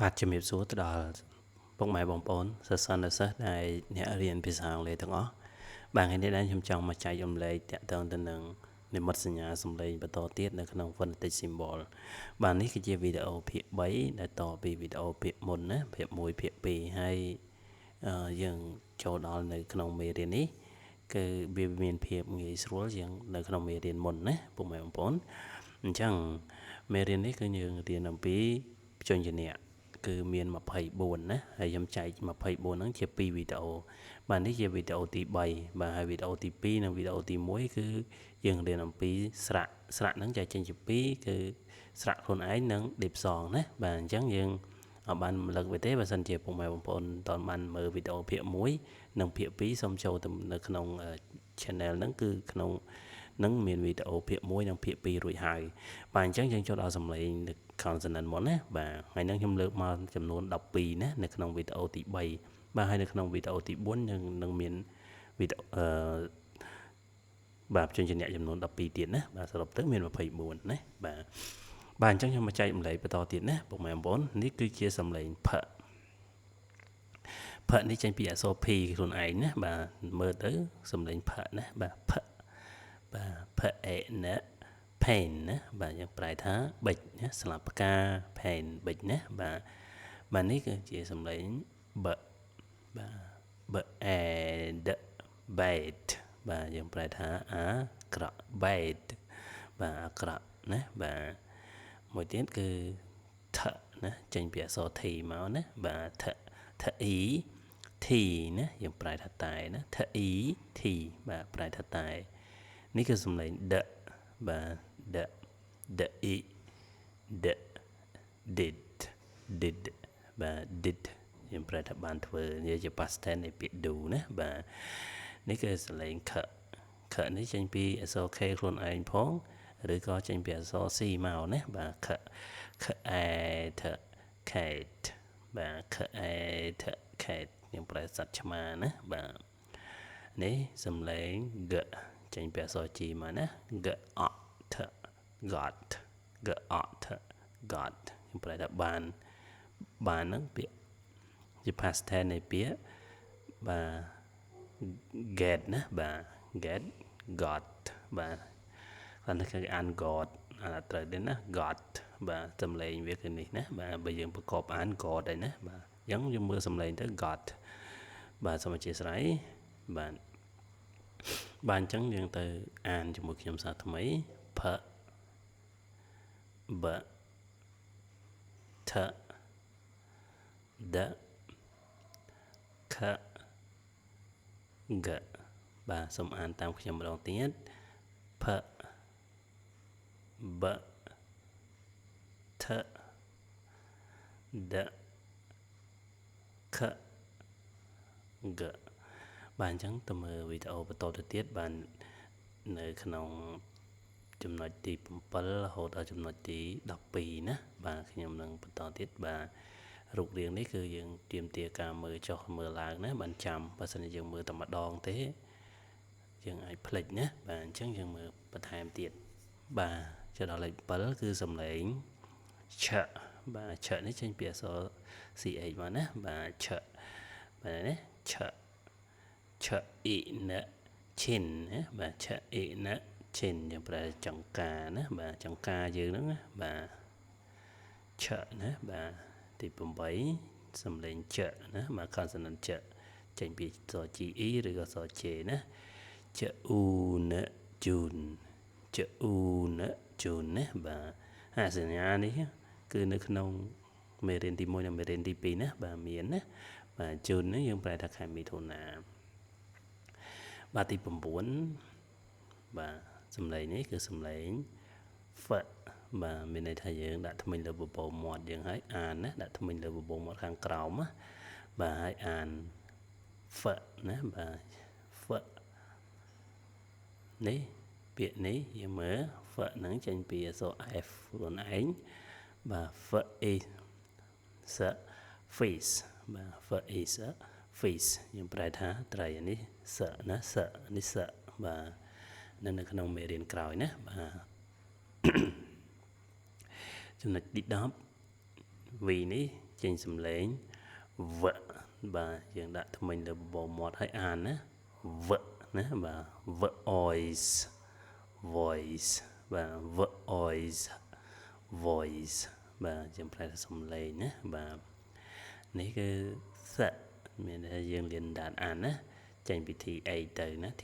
បាទជំរាបសួរទៅដល់ពុកម៉ែបងប្អូនសិស្សនិស្សិតដែលអ្នករៀនភាសាអង់គ្លេសទាំងអស់បាទថ្ងៃនេះដែរខ្ញុំចង់មកចែករំលែកតាក់ទងទៅនឹងនិមិត្តសញ្ញាសំឡេងបន្តទៀតនៅក្នុង Phonetic Symbol បាទនេះគឺជាវីដេអូភាគ3ដែលតពីវីដេអូភាគមុនណាភាគ1ភាគ2ហើយយើងចូលដល់នៅក្នុងមេរៀននេះគឺវាមានភាពងាយស្រួលជាងនៅក្នុងមេរៀនមុនណាពុកម៉ែបងប្អូនអញ្ចឹងមេរៀននេះគឺយើងរៀនអំពីព្យញ្ជនៈគឺមាន24ណាហើយខ្ញុំចែក24ហ្នឹងជា2វីដេអូបាទនេះជាវីដេអូទី3បាទហើយវីដេអូទី2និងវីដេអូទី1គឺយើងរៀនអំពីស្រៈហ្នឹងចែកចេញជា2គឺស្រៈខ្លួនឯងនិងដេបសងណាបាទអញ្ចឹងយើងអត់បានរំលឹកវាទេបើសិនជាពុកម៉ែបងប្អូនតើបានមើលវីដេអូភាគ1និងភាគ2សូមចូលទៅនៅក្នុង channel ហ្នឹងគឺក្នុងនឹងមានវីដេអូភាគ1និងភាគ2រួចហើយបាទអញ្ចឹងយើងចូលដល់សម្លេង consonant មុនណាបាទហើយនឹងខ្ញុំលើកមកចំនួន12ណានៅក្នុងវីដេអូទី3បាទហើយនៅក្នុងវីដេអូទី4យើងនឹងមានវីដេអូបាទព្យញ្ជនៈចំនួន12ទៀតណាបាទសរុបទៅមាន24ណាបាទបាទអញ្ចឹងខ្ញុំមកចែកម្លែកបន្តទៀតណាពុកម៉ែបងប្អូននេះគឺជាសម្លេងផឹនេះចេញពីអក្សរ P ខ្លួនឯងណាបាទមើលទៅសម្លេងផឹណាបាទផឹបាទផឹអេណា pain ណាបាទយើងប្រែថាបិចណាស្លាបផ្កា pain បិចណាបាទនេះគឺជាសម្លេងបបាទបអេដ bait បាទយើងប្រែថាអាក្រក់ bait បាទអាក្រក់ណាបាទមួយទៀតគឺថណាចេញពីអក្សរ T មកណាបាទថអ៊ី T ណាយើងប្រែថាតែណាថអ៊ី T បាទប្រែថាតែនេះគឺសំឡេងដបាទដអ៊ីដ did បាទ did យើងប្រែថាបានធ្វើនិយាយជា past tense នៃពាក្យ do ណាបាទនេះគឺសំឡេងខនេះចេញពីអក្សរ K ខ្លួនឯងផងឬក៏ចេញពីអក្សរ C មកណាបាទខអេថ cat បាទខអេថ cat យើងប្រែសត្វឆ្មាណាបាទនេះសំឡេង g ចេញពីអក្សរ G មកណា got got ខ្ញុំប្រែថាបានហ្នឹងពាក្យជា past tense នៃពាក្យបាទ get ណាបាទ get got បាទគាត់ថាអាន got អានត្រូវទេណា got បាទសំឡេងវាគឺនេះណាបាទបើយើងប្រកបអាន got ហើយណាបាទអញ្ចឹងយើងមើលសំឡេងទៅ got បាទសូមអធិស្ឋានបាទអញ្ចឹងយើងទៅអានជាមួយខ្ញុំសាថ្មីផបថដខg បាទសូមអានតាមខ្ញុំម្ដងទៀតផបថដខg បាទអញ្ចឹងទៅមើលវីដេអូបន្តទៅទៀតបាននៅក្នុងចំណុចទី7រហូតដល់ចំណុចទី12ណាបាទខ្ញុំនឹងបន្តទៀតបាទរូបរាងនេះគឺយើងទាមទារការមើលចុះមើលឡើងណាបានចាំបើសិនជាយើងមើលតែម្ដងទេយើងអាចភ្លេចណាបាទអញ្ចឹងយើងមើលបន្ថែមទៀតបាទចុះដល់លេខ7គឺសំឡេងឆបាទឆនេះចេញពីអក្សរ CH មកណាបាទឆបាទណាឆអ៊ីណឈិនណាបាទឆអ៊ីណឈិនយើងប្រើចង្ការណាបាទចង្ការយើងហ្នឹងណាបាទឆណាបាទទី8សំឡេងចណាបាទ consonant ចចេញពីអក្សរ GE ឬក៏អក្សរ J ណាចអ៊ូណជូនចអ៊ូណជូនណាបាទហើយសញ្ញានេះគឺនៅក្នុងមេរៀនទី1និងមេរៀនទី2ណាបាទមានណាបាទជូននេះយើងប្រែថាខែមិថុនាបាទទី9បាទសំឡេងនេះគឺសំឡេង f បាទមានន័យថាយើងដាក់ធ្មេញលើបបោមាត់យើងហើយអានណាដាក់ធ្មេញលើបបោមាត់ខាងក្រោមណាបាទហើយអាន f ណាបាទ f នេះពាក្យនេះយើងមើល f ហ្នឹងចេញពីអក្សរ f ខ្លួនឯងបាទ f is fish បាទ f is fish យើងប្រែថាត្រីនេះសណាសនេះសបាទនៅក្នុងមេរៀនក្រោយណាបាទចំណុចទី10 V នេះ ចេញសំឡេងវបាទយើងដាក់ថ្មិញលើបបោមាត់ឲ្យអានណាវណាបាទ voice voice បាទ voice voice បាទយើងប្រែសំឡេងណាបាទនេះគឺស័កមានតែយើងរៀនដាក់អានណាចេញពី th ទៅណា th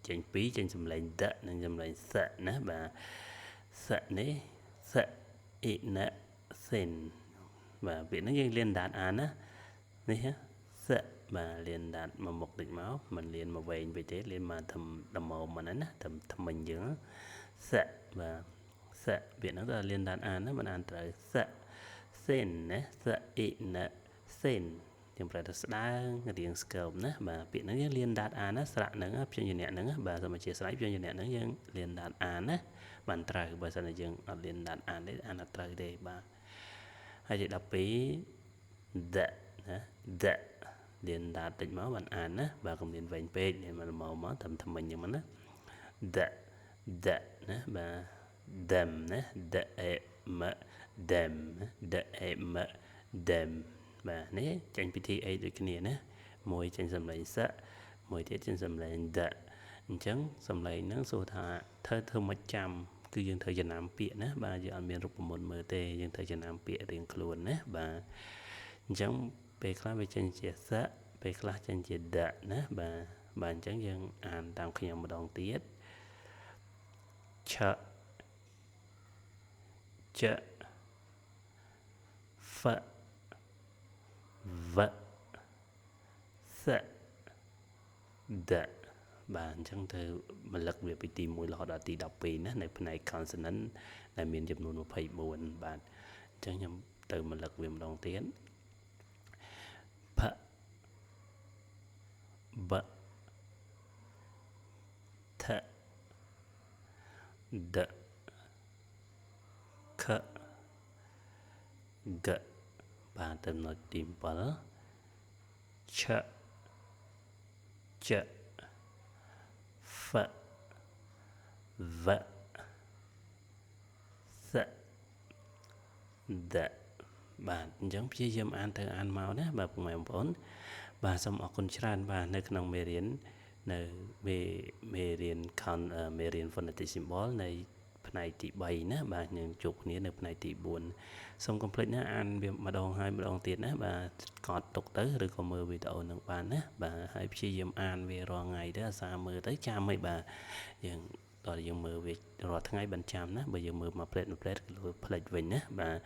ចេញពីចេញសំឡេងដនិងសំឡេងស័កណាបាទស័កនេះស័កអ៊ីណាសិនបាទពាក្យហ្នឹងយើងរៀនដាក់អានណានេះស័កបាទរៀនដាក់មកមុខតិចមកមិនរៀនមកវែងពេកទេរៀនមកធំដមមិនណាថ្មិញយើងស័កបាទស័កពាក្យហ្នឹងទៅរៀនដាក់អានណាមិនអានត្រូវស័កសិនណាស័កអ៊ីណាសិនយើងប្រែទៅស្ដើងរៀងស្កើមណាបាទពាក្យហ្នឹងយើងរៀនដាក់អានណាស្រៈហ្នឹងព្យញ្ជនៈហ្នឹងបាទសូមអធិស្ឋានព្យញ្ជនៈហ្នឹងយើងរៀនដាក់អានណាបានត្រូវបើសិនជាយើងអត់រៀនដាក់អានទេអានអត់ត្រូវទេបាទហើយទី12 the ណា the រៀនដាក់តិចមកបានអានណាបាទកុំរៀនវែងពេករៀនមកថ្មិញយ៉ាងហ្នឹងណា the ណាបាទ them ណា the m them the m them បាទនេះចេញពី th ដូចគ្នាណាមួយចេញសំឡេងស័កមួយទៀតចេញសំឡេង the អញ្ចឹងសំឡេងហ្នឹងសួរថាធ្វើមិនចាំគឺយើងត្រូវចំណាំពាក្យណាបាទយើងអត់មានរូបមន្តមើលទេយើងត្រូវចំណាំពាក្យរៀងខ្លួនណាបាទអញ្ចឹងពេលខ្លះវាចេញជាស័កពេលខ្លះចេញជា the ណាបាទអញ្ចឹងយើងអានតាមខ្ញុំម្ដងទៀតឆចហ្វវសដបាទអញ្ចឹងទៅរលឹកវាពីទី1រហូតដល់ទី12ណានៅផ្នែក consonant ដែលមានចំនួន24បាទអញ្ចឹងខ្ញុំទៅរលឹកវាម្ដងទៀតផបថដខកបាទចំណុចទី7ឆចហ្វវសដបាទអញ្ចឹងព្យាយាមអានទៅអានមកណាបាទពុកម៉ែបងប្អូនបាទសូមអរគុណច្រើនបាទនៅក្នុងមេរៀននៅមេរៀន phonetic symbol នៃផ្នែកទី3ណាបាទយើងជួបគ្នានៅផ្នែកទី4សូមកុំភ្លេចណាអានវាម្ដងហើយម្ដងទៀតណាបាទកត់ទុកទៅឬក៏មើលវីដេអូនឹងបានណាបាទហើយព្យាយាមអានវារាល់ថ្ងៃទៅអាសាមើលទៅចាំហីបាទយើងដល់យើងមើលវារាល់ថ្ងៃបានចាំណាបើយើងមើលមកផ្លេតគឺផ្លេចវិញណាបាទ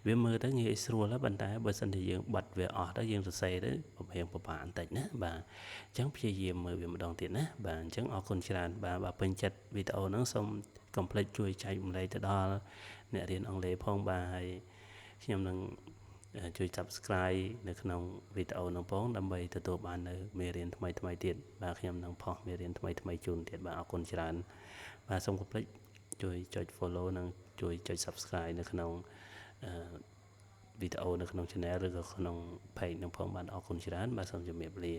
វាមើលទៅងាយស្រួលហើយប៉ុន្តែបើសិនជាយើងបិទវាអស់ទៅយើងសរសេរទៅប្រហែលពិបាកបន្តិចណាបាទអញ្ចឹងព្យាយាមមើលវាម្ដងទៀតណាបាទអញ្ចឹងអរគុណច្រើនបាទបើពេញចិត្តវីដេអូហ្នឹងសូមកុំភ្លេចជួយចែករំលែកទៅដល់អ្នករៀនអង់គ្លេសផងបាទហើយខ្ញុំនឹងជួយ Subscribe នៅក្នុងវីដេអូនោះផងដើម្បីទទួលបាននៅមេរៀនថ្មីទៀតបាទខ្ញុំនឹងផុសមេរៀនថ្មីជូនទៀតបាទអរគុណច្រើនបាទសូមកុំភ្លេចជួយចុច Follow និងជួយចុច Subscribe នៅក្នុងវីដេអូនៅក្នុង Channel ឬក៏ក្នុង Page នឹងផងបាទអរគុណច្រើនបាទសូមជម្រាបលា